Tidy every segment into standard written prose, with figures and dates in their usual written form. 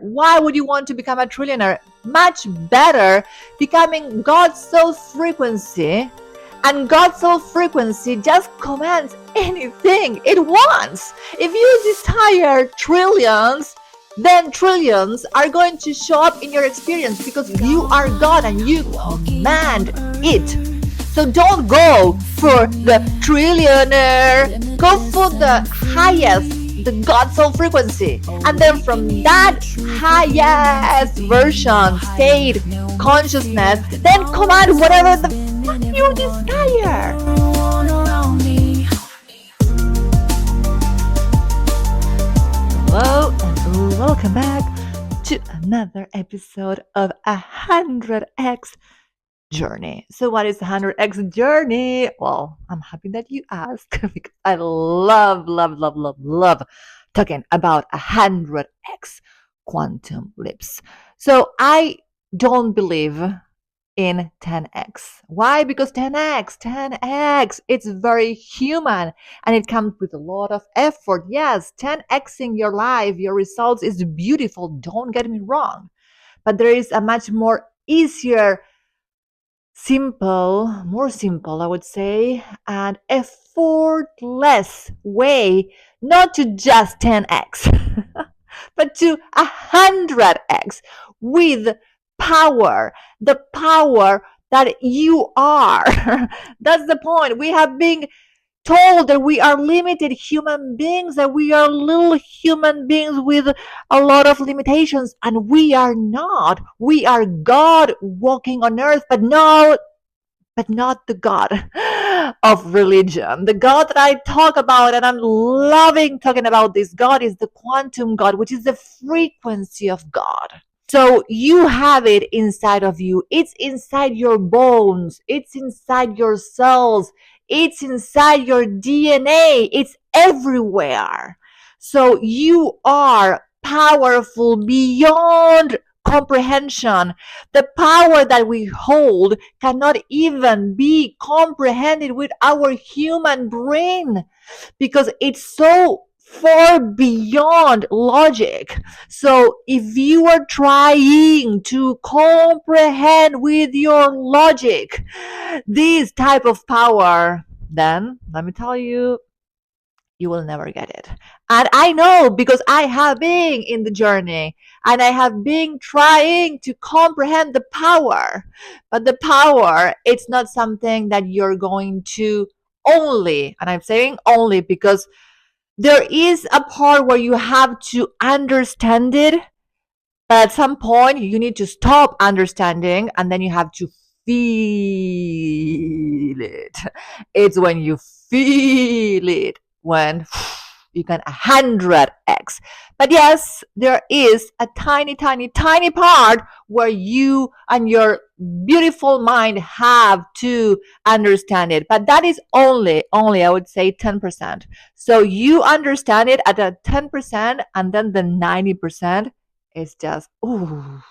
Why would you want to become a trillionaire? Much better becoming God's soul frequency. And God's soul frequency just commands anything it wants. If you desire trillions, then trillions are going to show up in your experience because you are God and you command it. So don't go for the trillionaire, go for the highest, the God soul frequency. And then from that highest version, state, consciousness, then command whatever the fuck you desire. Hello and welcome back to another episode of 100x journey. So what is 100x journey? Well, I'm happy that you asked because I love talking about 100x quantum leaps. So I don't believe in 10x. Why? Because 10x, it's very human and it comes with a lot of effort. Yes, 10xing your life, your results is beautiful. Don't get me wrong. But there is a much more easier, more simple, I would say, and effortless way not to just 10x, but to 100x with power, the power that you are. That's the point. We have been told that we are limited human beings, that we are little human beings with a lot of limitations, and we are not. We are God walking on earth, but no, but not the God of religion. The God that I talk about, and I'm loving talking about this God, is the quantum God, which is the frequency of God. So you have it inside of you. It's inside your bones. It's inside your cells. It's inside your DNA. It's everywhere. So you are powerful beyond comprehension. The power that we hold cannot even be comprehended with our human brain because it's so far beyond logic. So if you are trying to comprehend with your logic this type of power, then let me tell you, you will never get it. And I know because I have been in the journey and I have been trying to comprehend the power. But the power, it's not something that you're going to only, and I'm saying only because there is a part where you have to understand it, but at some point you need to stop understanding and then you have to feel it. It's when you feel it when you can 100x. But yes, there is a tiny part where you and your beautiful mind have to understand it, but that is only I would say 10%. So you understand it at a 10%, and then the 90% is just, ooh,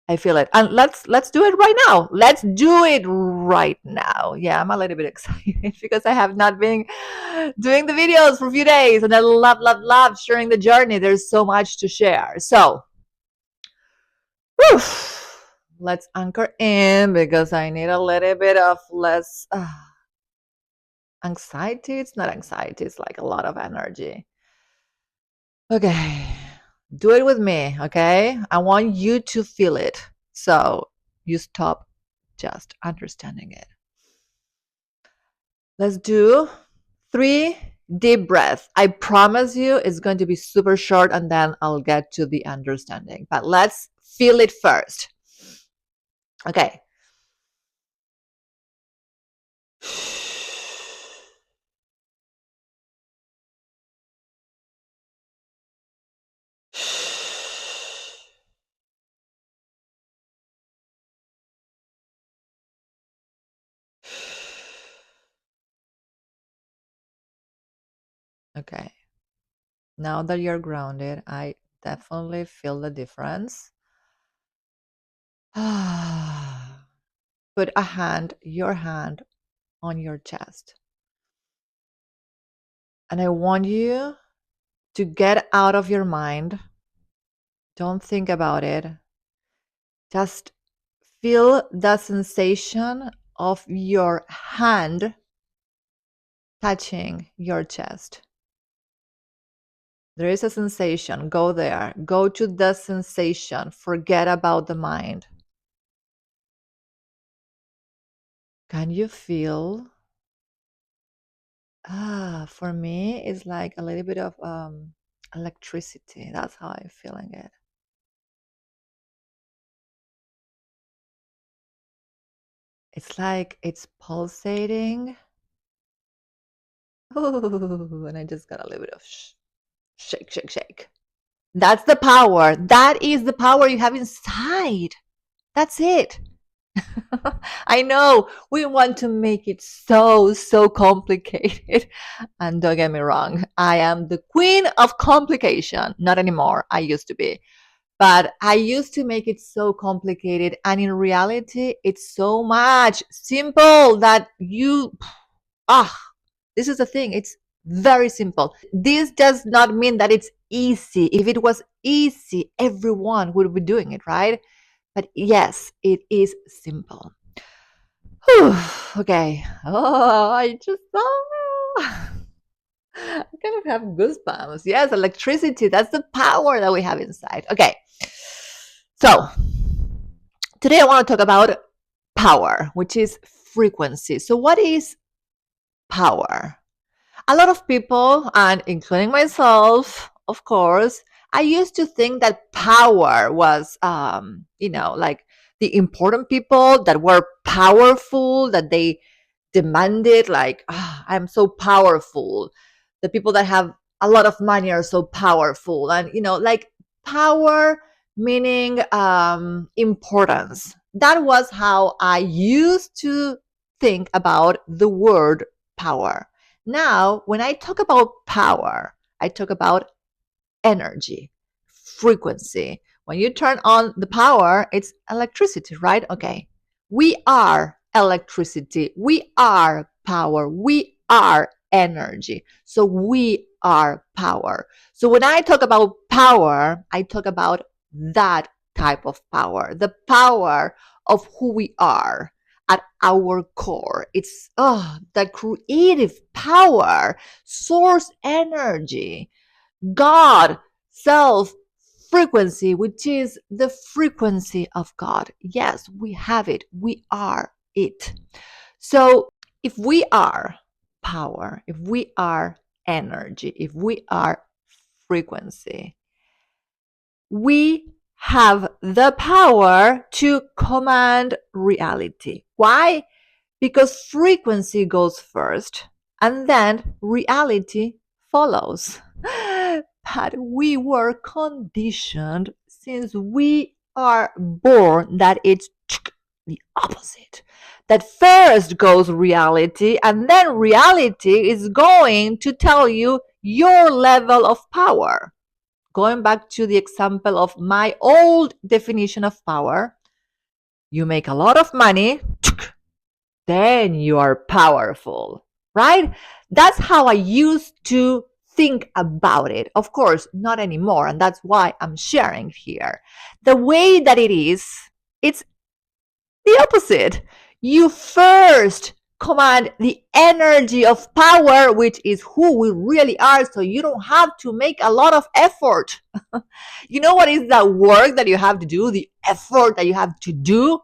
I feel it. And let's do it right now. Let's do it right now. Yeah, I'm a little bit excited because I have not been doing the videos for a few days, and I love sharing the journey. There's so much to share. So, whew, let's anchor in because I need a little bit of less anxiety. It's not anxiety, it's like a lot of energy. Okay, do it with me, okay? I want you to feel it. So you stop just understanding it. Let's do 3 deep breaths. I promise you it's going to be super short and then I'll get to the understanding. But let's feel it first. Okay. Okay. Now that you're grounded, I definitely feel the difference. Put your hand on your chest. And I want you to get out of your mind Don't think about it. Just feel the sensation of your hand touching your chest. There is a sensation. Go there. Go to the sensation. Forget about the mind. Can you feel? For me, it's like a little bit of electricity. That's how I'm feeling it. It's like it's pulsating. Ooh, and I just got a little bit of shake, shake, shake. That's the power. That is the power you have inside. That's it. I know we want to make it so complicated. And don't get me wrong, I am the queen of complication. Not anymore. I used to be. But I used to make it so complicated. And in reality, it's so much simple that ah, this is the thing. It's very simple. This does not mean that it's easy. If it was easy, everyone would be doing it, right? But yes, it is simple. Whew, okay. Oh, I just I kind of have goosebumps. Yes, electricity. That's the power that we have inside. Okay. So today I want to talk about power, which is frequency. So what is power? A lot of people, and including myself, of course, I used to think that power was, like the important people that were powerful, that they demanded, like, I'm so powerful. The people that have a lot of money are so powerful. And, like power meaning importance. That was how I used to think about the word power. Now, when I talk about power, I talk about energy, frequency. When you turn on the power, it's electricity, right? Okay. We are electricity. We are power. We are energy. So we are power. So when I talk about power, I talk about that type of power, the power of who we are at our core. It's the creative power, source energy, God, self, frequency, which is the frequency of God. Yes, we have it. We are it. So if we are power, if we are energy, if we are frequency, we have the power to command reality. Why? Because frequency goes first and then reality follows. But we were conditioned since we are born that it's the opposite. That first goes reality, and then reality is going to tell you your level of power. Going back to the example of my old definition of power, you make a lot of money, then you are powerful, right? That's how I used to think about it. Of course, not anymore. And that's why I'm sharing here. The way that it is, it's the opposite. You first command the energy of power, which is who we really are. So you don't have to make a lot of effort. You know what is the work that you have to do, the effort that you have to do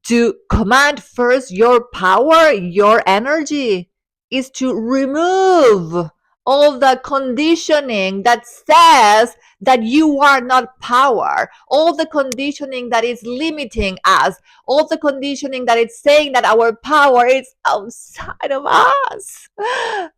to command first your power, your energy, is to remove all the conditioning that says that you are not power, all the conditioning that is limiting us, all the conditioning that is saying that our power is outside of us.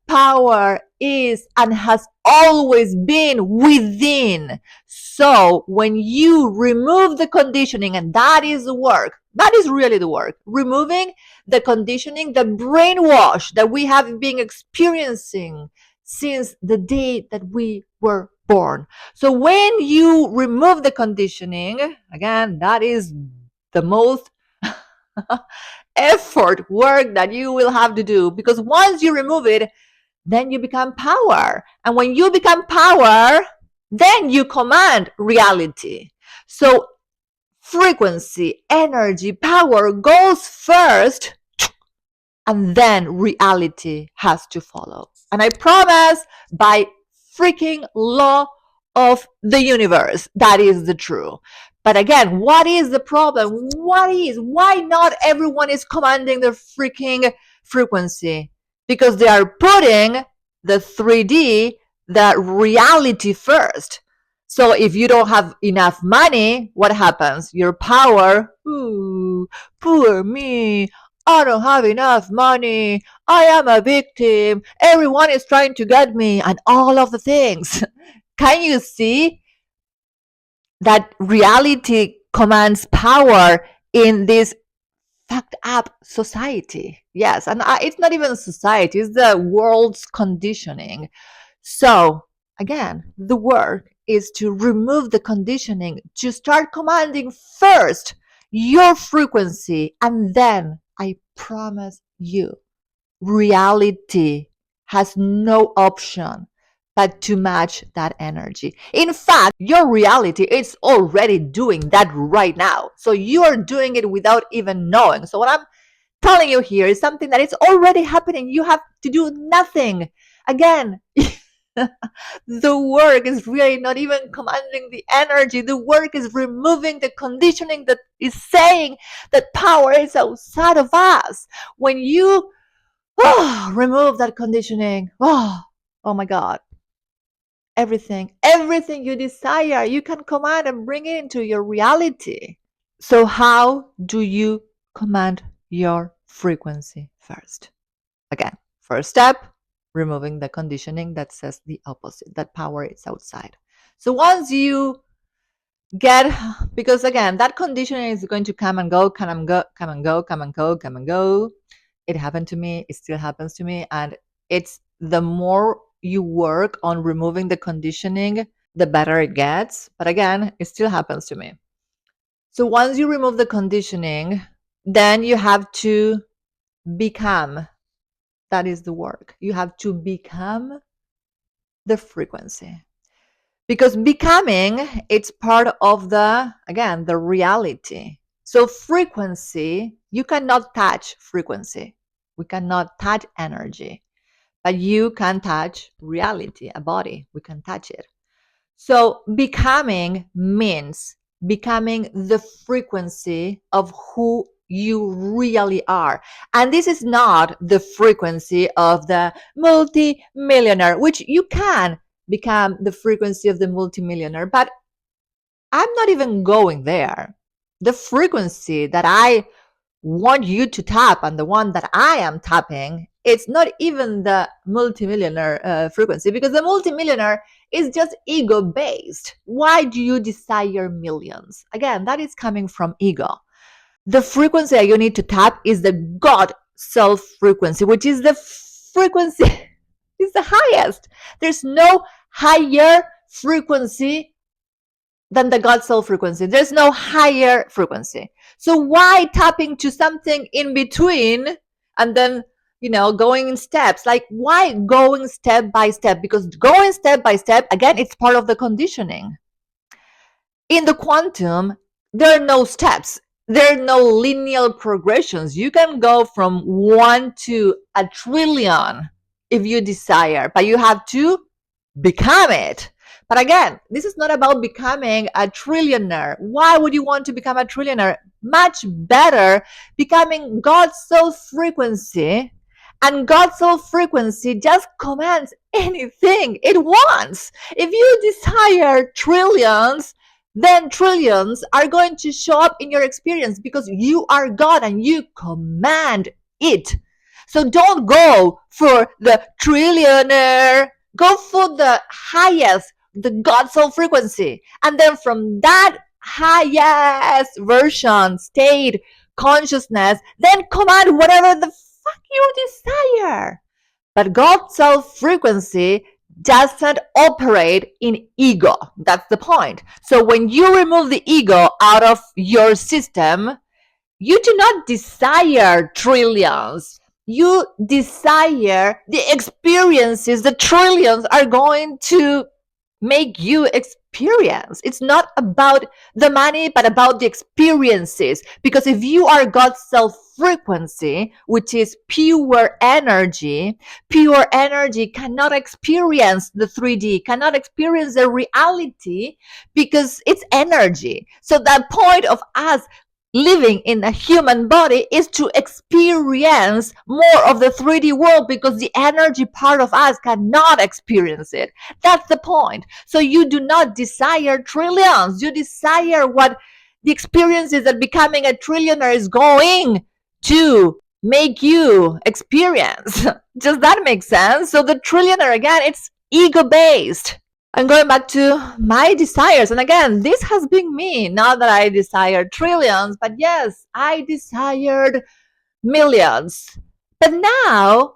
Power is and has always been within. So when you remove the conditioning, and that is the work, that is really the work, removing the conditioning, the brainwash that we have been experiencing since the day that we were born. So when you remove the conditioning, again, that is the most effort work that you will have to do, because once you remove it, then you become power. And when you become power, then you command reality. So frequency, energy, power goes first, and then reality has to follow. And I promise, by freaking law of the universe, that is the truth. But again, what is the problem? Why not everyone is commanding the freaking frequency? Because they are putting the 3D, the reality first. So if you don't have enough money, what happens? Your power, ooh, poor me, I don't have enough money. I am a victim. Everyone is trying to get me, and all of the things. Can you see that reality commands power in this fucked up society? Yes, and it's not even society, it's the world's conditioning. So, again, the work is to remove the conditioning, to start commanding first your frequency, and then I promise you, reality has no option but to match that energy. In fact, your reality is already doing that right now. So you are doing it without even knowing. So what I'm telling you here is something that is already happening. You have to do nothing. Again, the work is really not even commanding the energy. The work is removing the conditioning that is saying that power is outside of us. When you remove that conditioning, oh my God, everything you desire, you can command and bring it into your reality. So how do you command your frequency first? Again, first step, removing the conditioning that says the opposite, that power is outside. So once you get, because again, that conditioning is going to come and go, come and go, come and go, come and go, come and go. It happened to me, it still happens to me, and it's the more you work on removing the conditioning, the better it gets. But again, it still happens to me. So once you remove the conditioning, then you have to become. That is the work. You have to become the frequency. Because becoming, it's part of the, again, the reality. So frequency, you cannot touch frequency. We cannot touch energy, but you can touch reality, a body. We can touch it. So becoming means becoming the frequency of who you really are. And this is not the frequency of the multi-millionaire, which you can become the frequency of the multimillionaire, but I'm not even going there. The frequency that I want you to tap and the one that I am tapping, it's not even the multimillionaire frequency, because the multimillionaire is just ego based. Why do you desire millions? Again, that is coming from ego. The frequency that you need to tap is the God self frequency, which is the frequency is the highest. There's no higher frequency than the God self frequency. There's no higher frequency. So why tapping to something in between and then, going in steps? Like, why going step by step? Because going step by step, again, it's part of the conditioning. In the quantum, there are no steps. There are no linear progressions. You can go from 1 to a trillion if you desire, but you have to become it. But again, this is not about becoming a trillionaire. Why would you want to become a trillionaire? Much better becoming God's soul frequency. And God's soul frequency just commands anything it wants. If you desire trillions, then trillions are going to show up in your experience because you are God and you command it. So don't go for the trillionaire. Go for the highest, the God soul frequency. And then from that highest version, state, consciousness, then command whatever the fuck you desire. But God self frequency doesn't operate in ego. That's the point. So when you remove the ego out of your system, you do not desire trillions. You desire the experiences the trillions are going to make you experience. It's not about the money, but about the experiences. Because if you are God's self frequency, which is pure energy cannot experience the 3D, cannot experience the reality because it's energy. So the point of us living in a human body is to experience more of the 3D world because the energy part of us cannot experience it. That's the point. So you do not desire trillions. You desire what the experience is that becoming a trillionaire is going to make you experience. Does that make sense? So the trillionaire, again, it's ego based. I'm going back to my desires. And again, this has been me. Not that I desired trillions, but yes, I desired millions. But now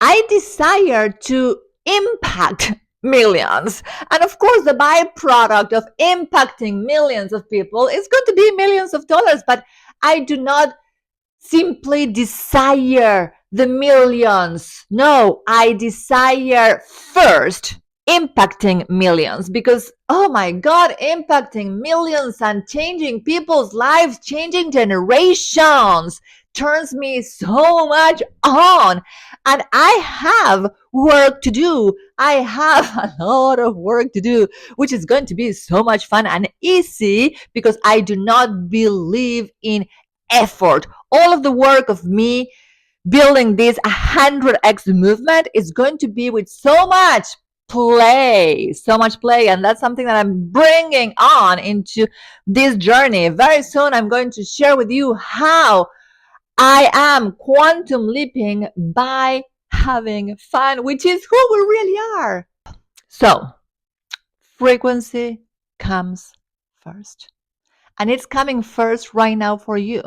I desire to impact millions. And of course, the byproduct of impacting millions of people is going to be millions of dollars. But I do not simply desire the millions. No, I desire first impacting millions because, oh my God, impacting millions and changing people's lives, changing generations turns me so much on. And I have work to do. I have a lot of work to do, which is going to be so much fun and easy because I do not believe in effort. All of the work of me building this 100x movement is going to be with so much play. And that's something that I'm bringing on into this journey. Very soon, I'm going to share with you how I am quantum leaping by having fun, which is who we really are. So, frequency comes first. And it's coming first right now for you.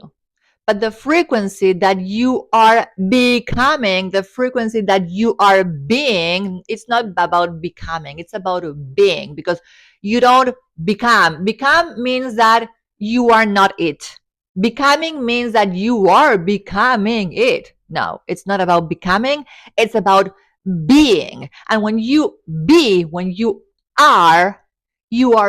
But the frequency that you are becoming, the frequency that you are being, it's not about becoming, it's about being, because you don't become. Become means that you are not it. Becoming means that you are becoming it. No, it's not about becoming, it's about being. And when you be, when you are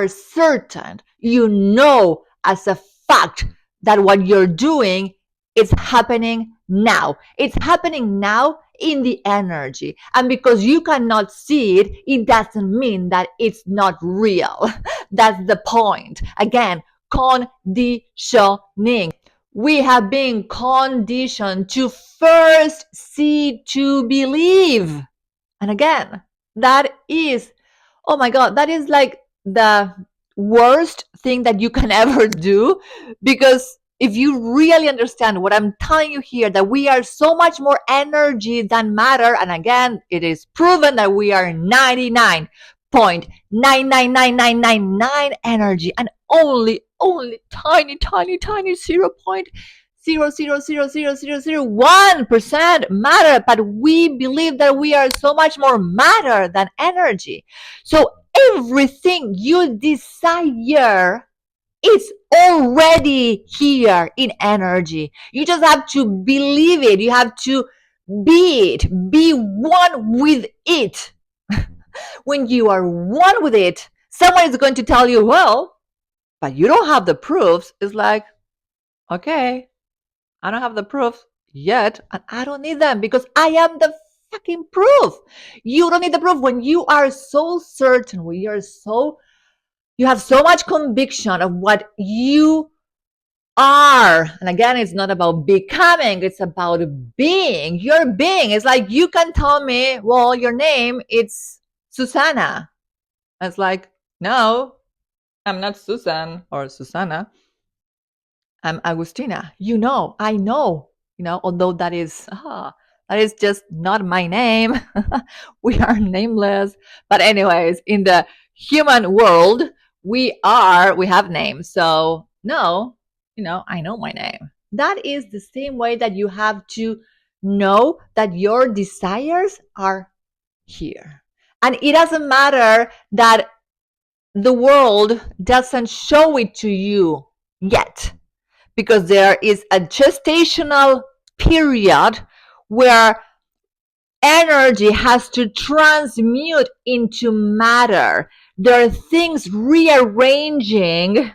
certain, you know as a fact that what you're doing is happening now. It's happening now in the energy. And because you cannot see it, it doesn't mean that it's not real. That's the point. Again, conditioning. We have been conditioned to first see to believe. And again, that is, oh my God, that is like the worst thing that you can ever do, because if you really understand what I'm telling you here, that we are so much more energy than matter, and again, it is proven that we are 99.99999 energy and only tiny 0.0000001% matter, but we believe that we are so much more matter than energy. So everything you desire is already here in energy. You just have to believe it. You have to be it. Be one with it. When you are one with it, someone is going to tell you, well, but you don't have the proofs. It's like, okay, I don't have the proofs yet, and I don't need them because I am the fucking proof. You don't need the proof when you are so certain, when you have so much conviction of what you are. And again, it's not about becoming, it's about being. Your being. It's like you can tell me, well, your name it's Susanna. It's like, no, I'm not Susan or Susanna. I'm Agustina. I know, although that is just not my name. We are nameless. But anyways, in the human world, we have names. So no, I know my name. That is the same way that you have to know that your desires are here. And it doesn't matter that the world doesn't show it to you yet, because there is a gestational period where energy has to transmute into matter. There are things rearranging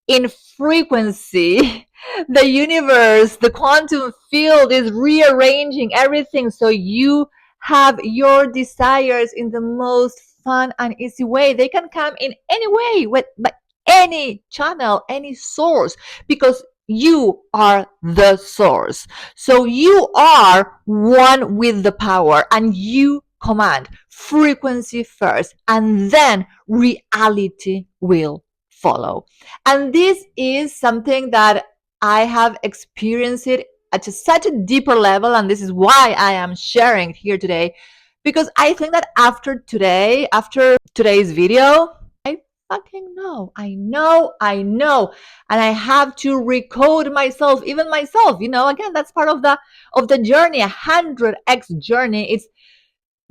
in frequency. The universe, the quantum field is rearranging everything so you have your desires in the most fun and easy way. They can come in any way, with by any channel, any source, because you are the source. So you are one with the power, and you command frequency first, and then reality will follow. And this is something that I have experienced it at such a deeper level, and this is why I am sharing here today, because I think that after today's video, I fucking know, and I have to recode myself, even myself. Again, that's part of the journey, 100x journey. It's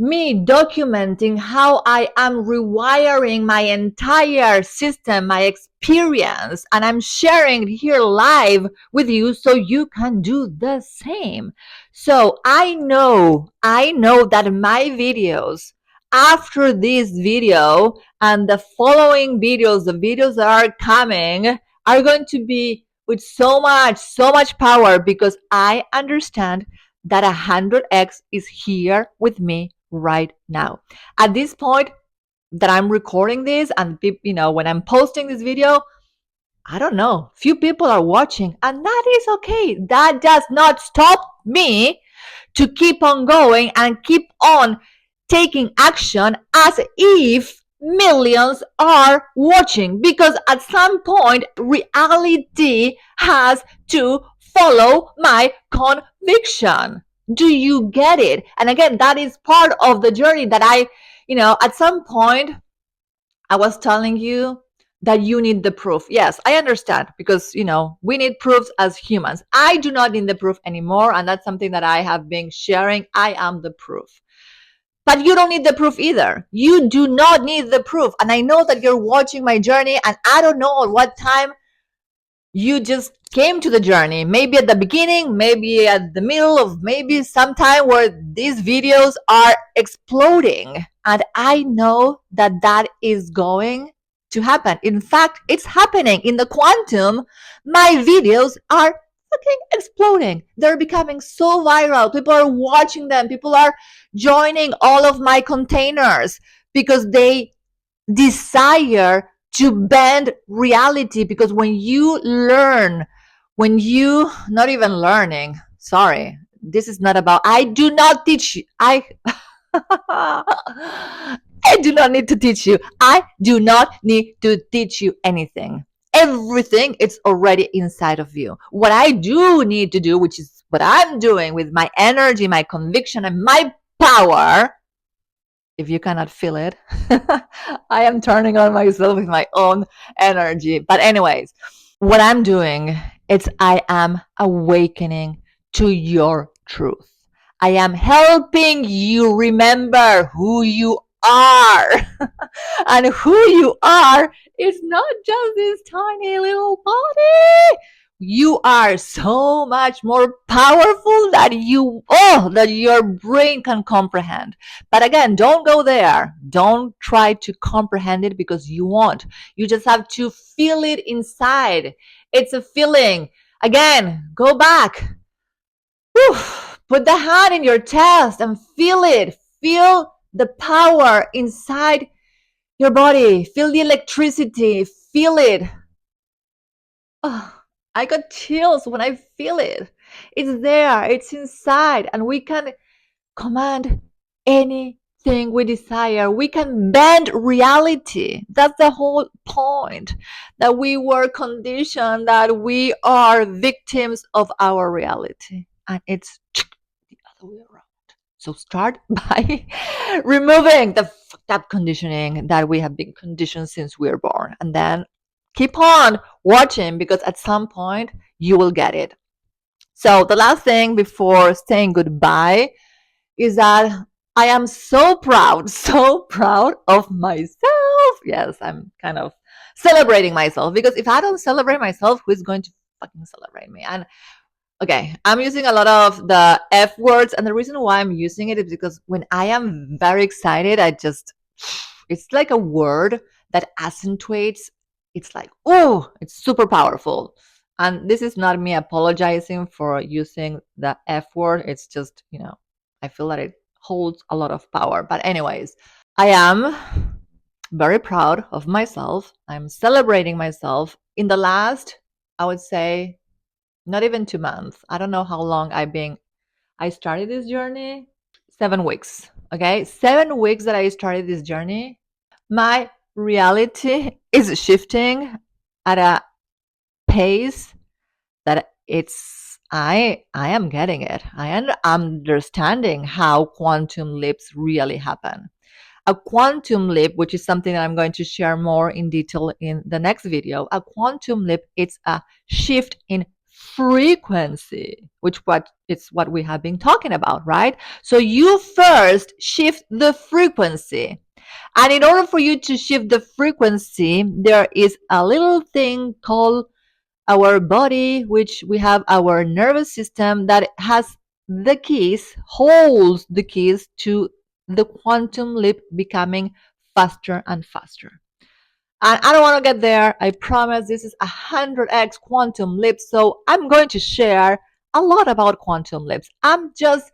me documenting how I am rewiring my entire system, my experience, and I'm sharing it here live with you so you can do the same. So I know that my videos after this video and the following videos, the videos that are coming, are going to be with so much power, because I understand that 100x is here with me right now. At this point that I'm recording this, and when I'm posting this video, I don't know, few people are watching, and that is okay. That does not stop me to keep on going and keep on taking action as if millions are watching, because at some point reality has to follow my conviction. Do you get it? And again, that is part of the journey that at some point I was telling you that you need the proof. Yes, I understand, because we need proofs as humans. I do not need the proof anymore, and that's something that I have been sharing. I am the proof. But you don't need the proof either. You do not need the proof. And I know that you're watching my journey, and I don't know at what time you just came to the journey. Maybe at the beginning, maybe at the middle, of maybe sometime where these videos are exploding. And I know that that is going to happen. In fact, it's happening. In the quantum, my videos are fucking exploding. They're becoming so viral. People are watching them. People are joining all of my containers because they desire to bend reality. Because when you learn, not even learning, sorry, this is not about, I do not teach you, I I do not need to teach you. I do not need to teach you anything. Everything is already inside of you. What I do need to do, which is what I'm doing with my energy, my conviction, and my power, if you cannot feel it, I am turning on myself with my own energy. But anyways, what I'm doing is I am awakening to your truth. I am helping you remember who you are. And who you are is not just this tiny little body. You are so much more powerful that your brain can comprehend. But again, don't go there. Don't try to comprehend it, because you won't. You just have to feel it inside. It's a feeling. Again, go back. Whew. Put the hand in your chest and feel it. Feel the power inside your body. Feel the electricity. Feel it. Oh, I got chills when I feel it. It's there. It's inside. And we can command anything we desire. We can bend reality. That's the whole point. That we were conditioned, that we are victims of our reality. And it's the other way around. So start by removing the fucked up conditioning that we have been conditioned since we were born. And then keep on watching, because at some point you will get it. So the last thing before saying goodbye is that I am so proud, so proud of myself. Yes, I'm kind of celebrating myself, because if I don't celebrate myself, who is going to fucking celebrate me? And Okay, I'm using a lot of the F words, and the reason why I'm using it is because when I am very excited, it's like a word that accentuates. It's like, oh, it's super powerful. And this is not me apologizing for using the F word. It's just, I feel that it holds a lot of power. But, anyways, I am very proud of myself. I'm celebrating myself. In the last, I would say, not even 2 months. I don't know how long I started this journey. 7 weeks. Okay. 7 weeks that I started this journey. My reality is shifting at a pace that I am getting it. I am understanding how quantum leaps really happen. A quantum leap, which is something that I'm going to share more in detail in the next video, a quantum leap, it's a shift in frequency, which it's what we have been talking about, right? So you first shift the frequency. And in order for you to shift the frequency, there is a little thing called our body, which we have our nervous system that holds the keys to the quantum leap becoming faster and faster. And I don't want to get there. I promise this is 100x quantum leaps. So I'm going to share a lot about quantum leaps. I'm just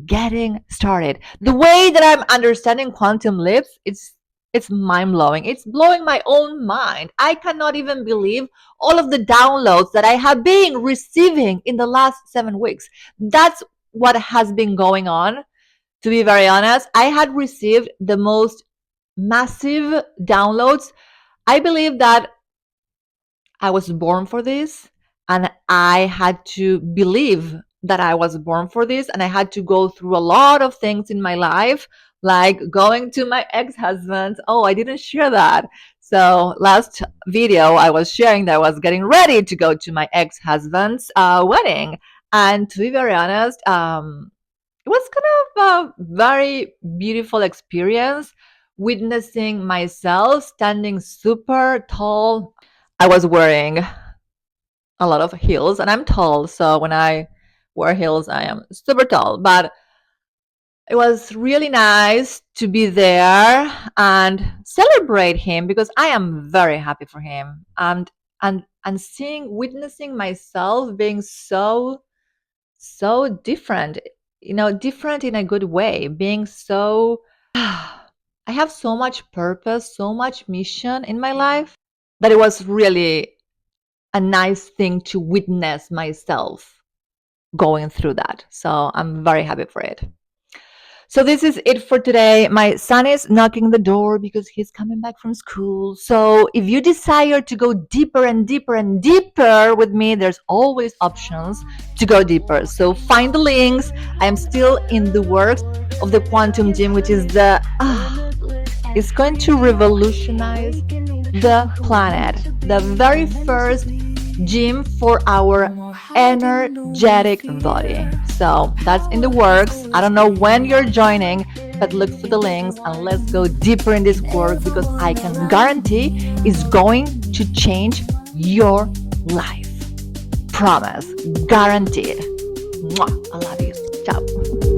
getting started. The way that I'm understanding quantum leaps, it's mind blowing. It's blowing my own mind. I cannot even believe all of the downloads that I have been receiving in the last 7 weeks. That's what has been going on. To be very honest, I had received the most massive downloads. I believe that I was born for this, and I had to believe that I was born for this, and I had to go through a lot of things in my life, like going to my ex-husband. Oh, I didn't share that. So last video I was sharing that I was getting ready to go to my ex-husband's wedding, and to be very honest, it was kind of a very beautiful experience, witnessing myself standing super tall. I was wearing a lot of heels, and I'm tall, so when I wear heels, I am super tall. But it was really nice to be there and celebrate him because I am very happy for him. And witnessing myself being so different, different in a good way, being so I have so much purpose, so much mission in my life that it was really a nice thing to witness myself going through that. So I'm very happy for it. So this is it for today. My son is knocking the door because he's coming back from school. So if you desire to go deeper and deeper and deeper with me, there's always options to go deeper. So find the links. I am still in the works of the quantum gym, which is it's going to revolutionize the planet. The very first gym for our energetic body. So that's in the works. I don't know when you're joining, but look for the links and let's go deeper in this work because I can guarantee it's going to change your life. Promise. Guaranteed. Mwah. I love you. Ciao.